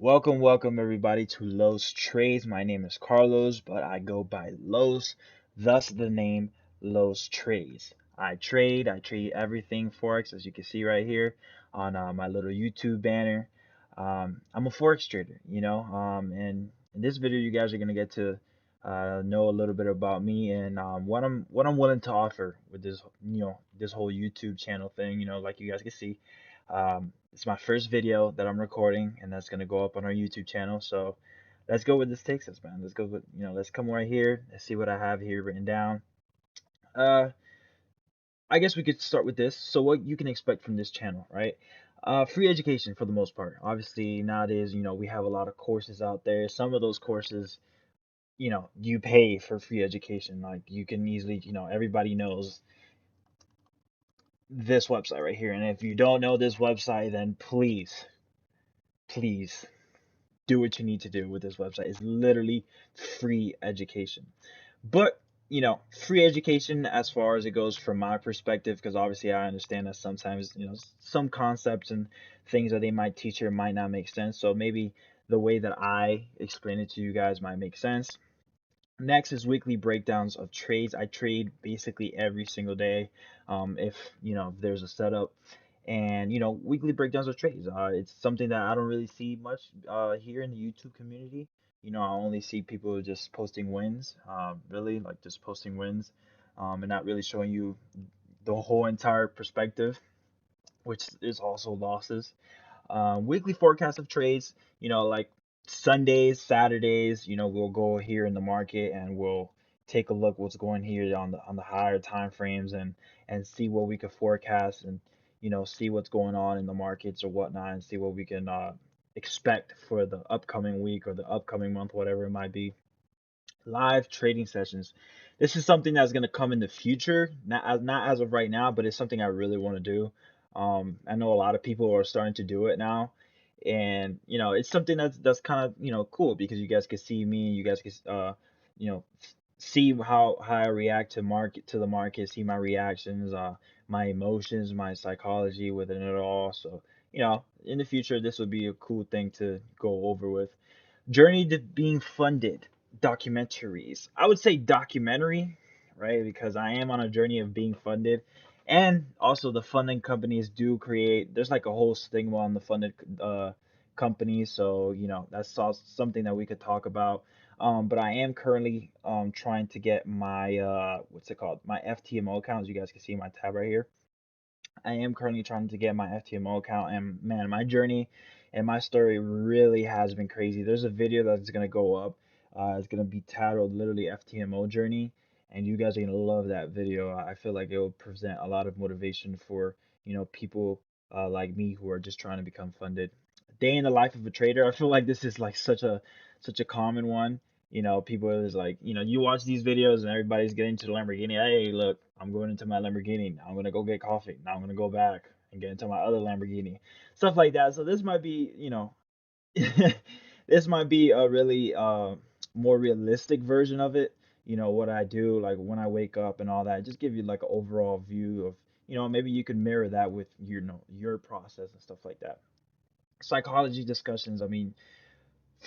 Welcome everybody to Los Trades. My name is Carlos, but I go by Los, thus the name Los Trades. I trade everything Forex, as you can see right here on my little YouTube banner. I'm a Forex trader, and in this video, you guys are gonna get to know a little bit about me and what I'm willing to offer with this whole YouTube channel thing. Like you guys can see. It's my first video that I'm recording, and that's gonna go up on our YouTube channel. So let's go with this takes us, man. Let's go with let's come right here. Let's see what I have here written down. Uh, I guess we could start with this. So what you can expect from this channel, right? Free education for the most part. Obviously nowadays, we have a lot of courses out there. Some of those courses, you pay for free education. Like you can easily, everybody knows this website right here. And if you don't know this website, then please do what you need to do with this website. It's literally free education. But, free education as far as it goes from my perspective, because obviously I understand that sometimes, some concepts and things that they might teach here might not make sense. So maybe the way that I explain it to you guys might make sense. Next is weekly breakdowns of trades. I trade basically every single day. If if there's a setup, and weekly breakdowns of trades. It's something that I don't really see much here in the YouTube community. I only see people just posting wins, really like just posting wins, and not really showing you the whole entire perspective, which is also losses. Weekly forecast of trades, like Sundays, Saturdays, we'll go here in the market and we'll take a look what's going here on the higher time frames and see what we could forecast and see what's going on in the markets or whatnot and see what we can expect for the upcoming week or the upcoming month, whatever it might be. Live trading sessions. This is something that's going to come in the future, not as of right now, but it's something I really want to do. I know a lot of people are starting to do it now, and it's something that's kind of cool because you guys can see me, you guys can you know see how I react to the market, see my reactions, my emotions, my psychology within it all. So in the future, this would be a cool thing to go over with. Journey to being funded documentaries. I would say documentary, right? Because I am on a journey of being funded. And also the funding companies do create, there's like a whole stigma on the funded companies. So, that's something that we could talk about. But I am currently trying to get my what's it called? My FTMO account. As you guys can see my tab right here. I am currently trying to get my FTMO account, and man, my journey and my story really has been crazy. There's a video that's gonna go up. It's gonna be titled literally FTMO journey, and you guys are gonna love that video. I feel like it will present a lot of motivation for people like me who are just trying to become funded. Day in the life of a trader. I feel like this is like such a common one. People is like, you watch these videos and everybody's getting to the Lamborghini. Hey, look, I'm going into my Lamborghini. Now I'm gonna go get coffee. Now I'm gonna go back and get into my other Lamborghini. Stuff like that. So this might be, this might be a really more realistic version of it. What I do, like when I wake up and all that. Just give you like an overall view of, maybe you can mirror that with your process and stuff like that. Psychology discussions. I mean,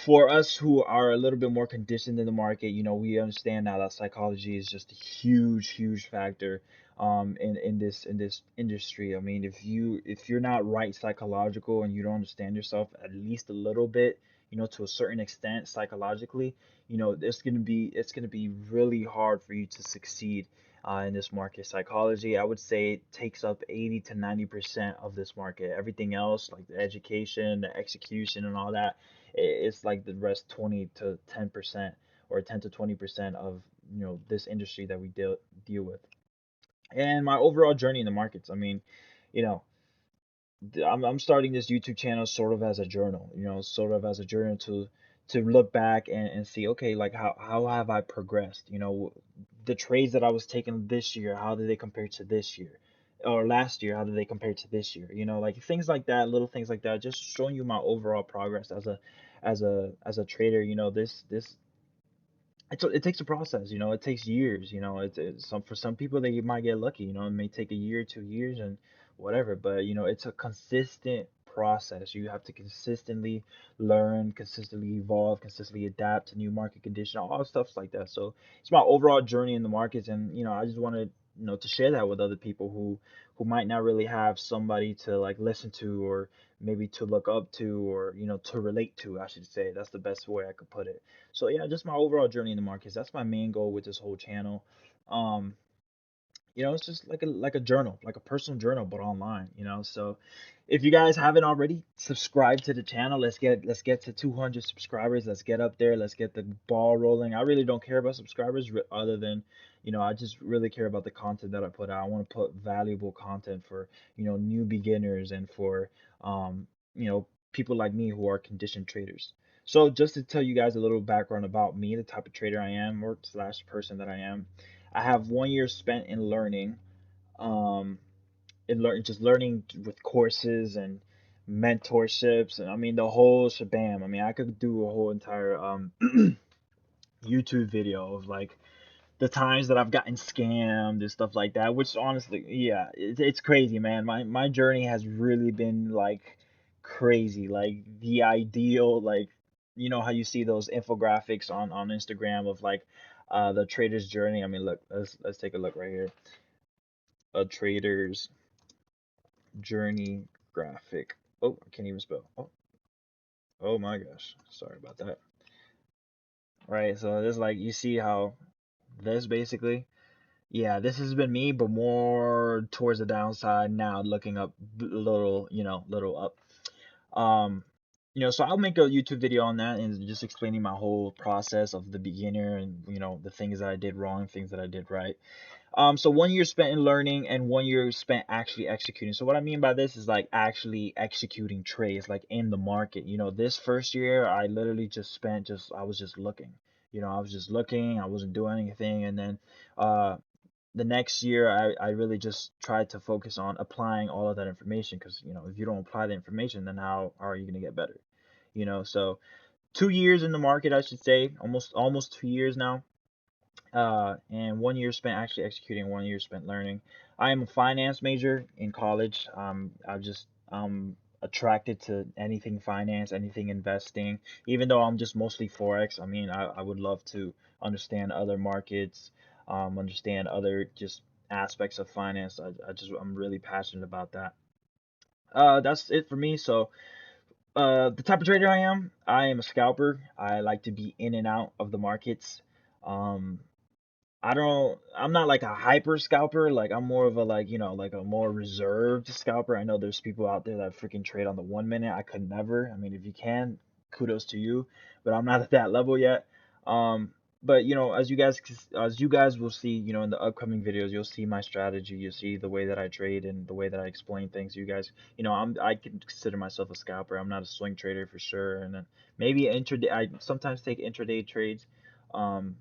for us who are a little bit more conditioned in the market, we understand now that psychology is just a huge factor in this industry. I mean, if you're not right psychological and you don't understand yourself at least a little bit, to a certain extent psychologically, it's gonna be really hard for you to succeed in this market. Psychology, I would say, it takes up 80 to 90% of this market. Everything else, like the education, the execution, and all that, it's like the rest 20 to 10% or 10 to 20% of this industry that we deal with. And my overall journey in the markets, I mean, you know I'm starting this YouTube channel sort of as a journal, sort of as a journal to look back and see, okay, like how have I progressed? The trades that I was taking this year, how did they compare to this year? Or last year, how did they compare to this year? Like things like that, little things like that, just showing you my overall progress as a trader. It takes a process, it takes years, it's some for some people they might get lucky, it may take a year, 2 years and whatever, but it's a consistent process. You have to consistently learn, consistently evolve, consistently adapt to new market conditions, all stuff like that. So it's my overall journey in the markets, and I just wanted to share that with other people who might not really have somebody to like listen to, or maybe to look up to, or to relate to, I should say. That's the best way I could put it. So yeah, just my overall journey in the markets. That's my main goal with this whole channel. Um, it's just like a journal, like a personal journal, but online. So if you guys haven't already, subscribe to the channel. Let's get to 200 subscribers. Let's get up there. Let's get the ball rolling. I really don't care about subscribers other than, I just really care about the content that I put out. I want to put valuable content for, new beginners, and for, um, you know, people like me who are conditioned traders. So just to tell you guys a little background about me, the type of trader I am, or slash person that I am. I have 1 year spent in learning, just learning with courses and mentorships, and I mean the whole shabam. I mean, I could do a whole entire YouTube video of like the times that I've gotten scammed and stuff like that. Which honestly, yeah, it's crazy, man. My journey has really been like crazy. Like the ideal, like how you see those infographics on Instagram of like the trader's journey. I mean, look, let's take a look right here. A trader's journey graphic. Oh, I can't even spell. Oh my gosh. Sorry about that. Right, so this, like, you see how this basically, yeah, this has been me, but more towards the downside now, looking up little, little up. Um, so I'll make a YouTube video on that and just explaining my whole process of the beginner, and the things that I did wrong, things that I did right. So 1 year spent in learning and 1 year spent actually executing. So what I mean by this is like actually executing trades, like in the market. This first year I literally just spent I was just looking. I was just looking, I wasn't doing anything. And then uh the next year I really just tried to focus on applying all of that information, because if you don't apply the information, then how are you going to get better? So 2 years in the market, I should say, almost 2 years now, and 1 year spent actually executing, 1 year spent learning. I am a finance major in college. I'm attracted to anything finance, anything investing, even though I'm just mostly Forex. I mean, I would love to understand other markets, understand other just aspects of finance. I'm really passionate about that. That's it for me. So, the type of trader I am a scalper. I like to be in and out of the markets. Um, I'm not like a hyper scalper. Like I'm more of a, like, like a more reserved scalper. I know there's people out there that freaking trade on the 1 minute. I could never. I mean, if you can, kudos to you, but I'm not at that level yet. Um, but as you guys will see, in the upcoming videos, you'll see my strategy. You'll see the way that I trade and the way that I explain things. You guys, I can consider myself a scalper. I'm not a swing trader for sure. And then maybe intraday. I sometimes take intraday trades. Um,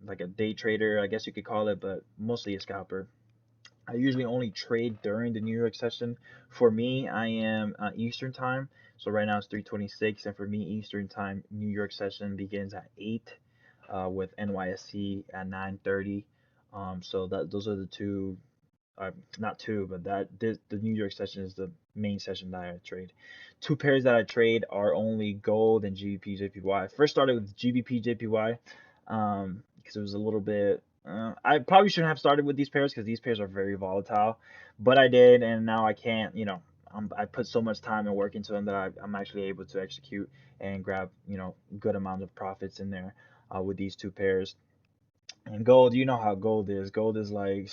like a day trader, I guess you could call it, but mostly a scalper. I usually only trade during the New York session. For me, I am Eastern time. So right now it's 3:26, and for me, Eastern time, New York session begins at 8, with NYSE at 9:30. So those are the two, not two, but the New York session is the main session that I trade. Two pairs that I trade are only gold and GBP JPY. I first started with GBP JPY, because it was a little bit. I probably shouldn't have started with these pairs because these pairs are very volatile, but I did, and now I can't. I put so much time and work into them that I'm actually able to execute and grab good amount of profits in there, with these two pairs. And gold, you know how gold is. Gold is like,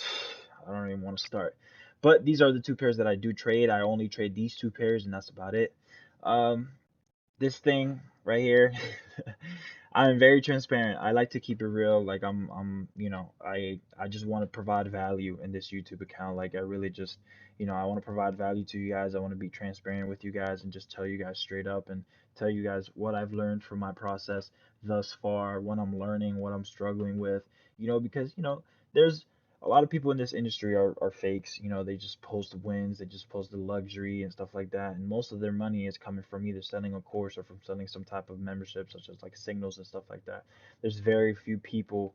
I don't even want to start. But these are the two pairs that I do trade. I only trade these two pairs, and that's about it. Um, this thing right here, I'm very transparent. I like to keep it real. Like I just want to provide value in this YouTube account. Like I really just, I want to provide value to you guys. I want to be transparent with you guys and just tell you guys straight up, and tell you guys what I've learned from my process thus far, what I'm learning, what I'm struggling with, because, there's a lot of people in this industry are fakes. They just post wins, they just post the luxury and stuff like that. And most of their money is coming from either selling a course or from selling some type of membership, such as like signals and stuff like that. There's very few people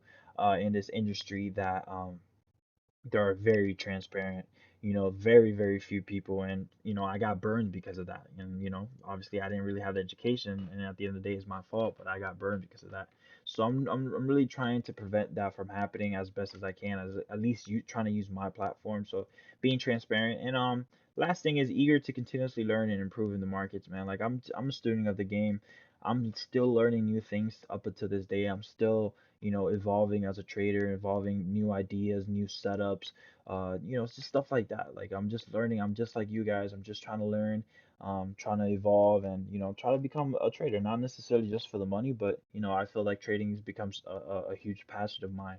in this industry that are very transparent. very, very few people. And, I got burned because of that. And, obviously I didn't really have the education, and at the end of the day, it's my fault, but I got burned because of that. So I'm really trying to prevent that from happening as best as I can, as at least you trying to use my platform. So being transparent. And last thing is eager to continuously learn and improve in the markets, man. Like I'm a student of the game. I'm still learning new things up until this day. I'm still, evolving as a trader, evolving new ideas, new setups, it's just stuff like that. Like I'm just learning. I'm just like you guys. I'm just trying to learn, trying to evolve, and try to become a trader. Not necessarily just for the money, but I feel like trading becomes a huge passion of mine.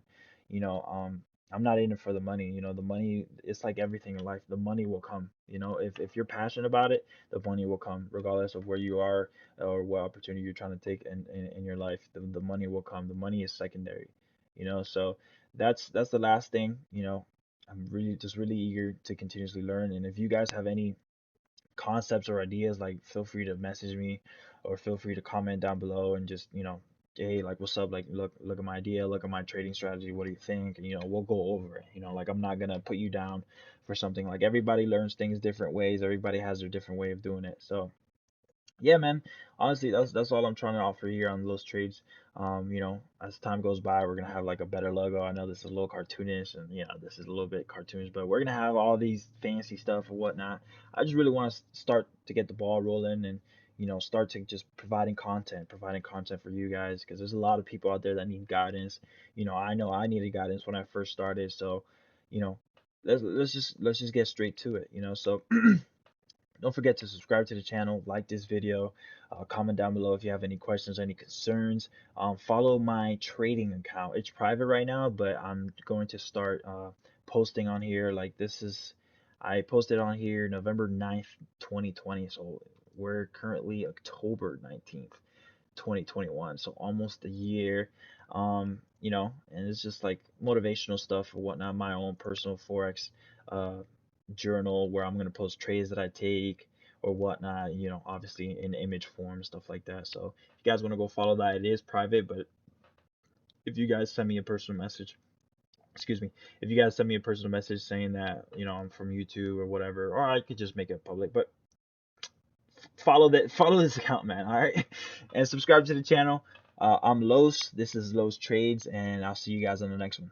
You know, I'm not in it for the money. The money, it's like everything in life. The money will come. If you're passionate about it, the money will come, regardless of where you are or what opportunity you're trying to take in your life. The money will come. The money is secondary. So that's the last thing. I'm really eager to continuously learn. And if you guys have any concepts or ideas, like feel free to message me or feel free to comment down below and just, hey, like what's up? Like look at my idea, look at my trading strategy, what do you think? And we'll go over it. Like I'm not gonna put you down for something. Like everybody learns things different ways, everybody has their different way of doing it. So yeah, man. Honestly, that's all I'm trying to offer here on those trades. As time goes by, we're gonna have like a better logo. I know this is a little cartoonish, and this is a little bit cartoonish, but we're gonna have all these fancy stuff and whatnot. I just really want to start to get the ball rolling, and start to just providing content for you guys, because there's a lot of people out there that need guidance. I know I needed guidance when I first started, so you know, let's just get straight to it. So. Don't forget to subscribe to the channel, like this video, comment down below if you have any questions, any concerns. Follow my trading account. It's private right now, but I'm going to start posting on here. Like I posted on here November 9th, 2020. So we're currently October 19th. 2021, so almost a year. And it's just like motivational stuff or whatnot, my own personal Forex uh journal, where I'm gonna post trades that I take or whatnot, obviously in image form, stuff like that. So if you guys want to go follow that, it is private, but if you guys send me a personal message, excuse me, if you guys send me a personal message saying that, I'm from YouTube or whatever, or I could just make it public, but follow this account, man. All right, and subscribe to the channel. I'm Los. This is Los Trades, and I'll see you guys on the next one.